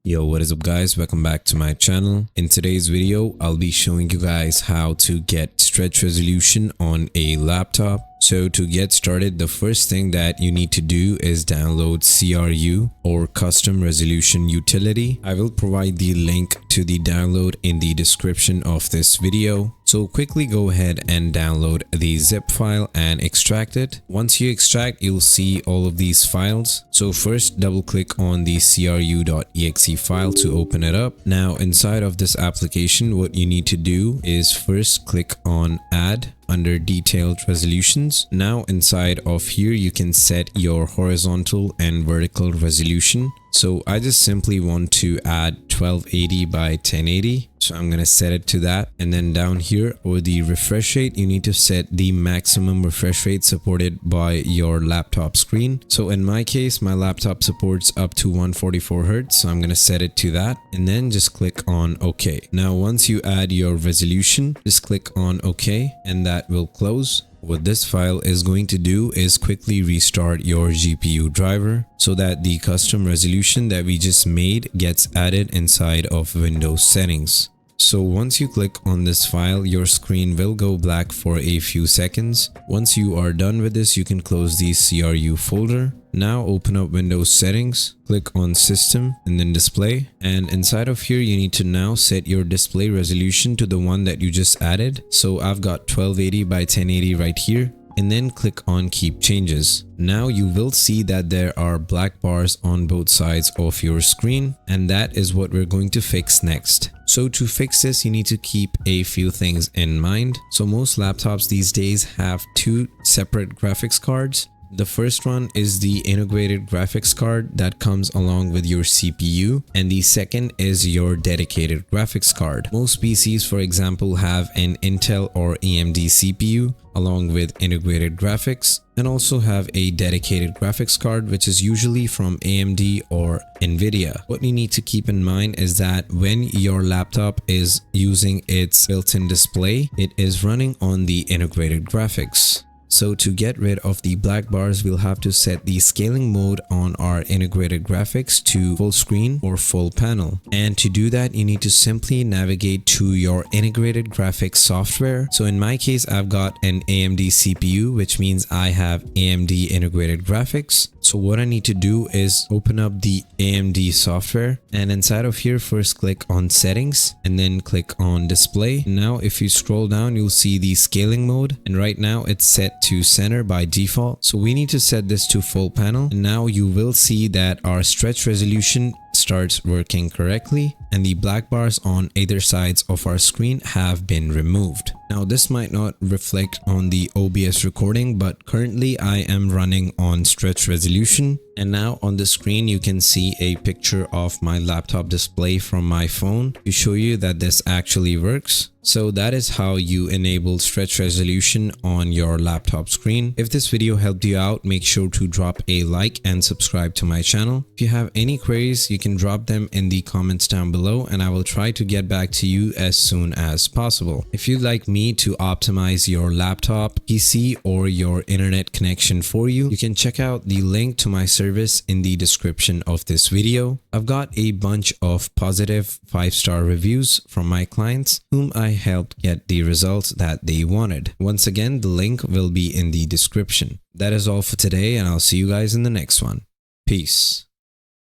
Yo, what is up guys, welcome back to my channel. In today's video I'll be showing you guys how to get stretch resolution on a laptop. So to get started, the first thing that you need to do is download CRU or custom resolution utility. I will provide the link to the download in the description of this video. So quickly go ahead and download the zip file and extract it. Once you extract, you'll see all of these files. So first double click on the cru.exe file to open it up. Now inside of this application, what you need to do is first click on add under detailed resolutions. Now inside of here you can set your horizontal and vertical resolution. So I just simply want to add 1280 by 1080. So I'm going to set it to that. And then down here over the refresh rate, you need to set the maximum refresh rate supported by your laptop screen. So in my case, my laptop supports up to 144 Hertz. So I'm going to set it to that and then just click on OK. Now, once you add your resolution, just click on OK and that will close. What this file is going to do is quickly restart your GPU driver so that the custom resolution that we just made gets added inside of Windows settings. So once you click on this file, your screen will go black for a few seconds. Once you are done with this, you can close the CRU folder. Now open up Windows settings, click on system and then display. And inside of here, you need to now set your display resolution to the one that you just added. So I've got 1280 by 1080 right here. And then click on keep changes. Now you will see that there are black bars on both sides of your screen, and that is what we're going to fix next. So to fix this, you need to keep a few things in mind. So most laptops these days have two separate graphics cards. The first one is the integrated graphics card that comes along with your CPU, and the second is your dedicated graphics card. Most PCs, for example, have an Intel or AMD CPU along with integrated graphics, and also have a dedicated graphics card which is usually from AMD or Nvidia. What you need to keep in mind is that when your laptop is using its built-in display, it is running on the integrated graphics. So to get rid of the black bars, we'll have to set the scaling mode on our integrated graphics to full screen or full panel. And to do that, you need to simply navigate to your integrated graphics software. So in my case, I've got an AMD CPU, which means I have AMD integrated graphics. So what I need to do is open up the AMD software, and inside of here, first click on settings and then click on display. Now, if you scroll down, you'll see the scaling mode, and right now it's set to center by default. So we need to set this to full panel. And now you will see that our stretch resolution starts working correctly, and the black bars on either sides of our screen have been removed. Now this might not reflect on the OBS recording, but currently I am running on stretch resolution, and now on the screen you can see a picture of my laptop display from my phone to show you that this actually works. So that is how you enable stretch resolution on your laptop screen. If this video helped you out, make sure to drop a like and subscribe to my channel. If you have any queries, you can drop them in the comments down below and I will try to get back to you as soon as possible. If you'd like me to optimize your laptop, PC, or your internet connection for you, you can check out the link to my service in the description of this video. I've got a bunch of positive 5-star reviews from my clients whom I helped get the results that they wanted. Once again, the link will be in the description. That is all for today, and I'll see you guys in the next one. Peace.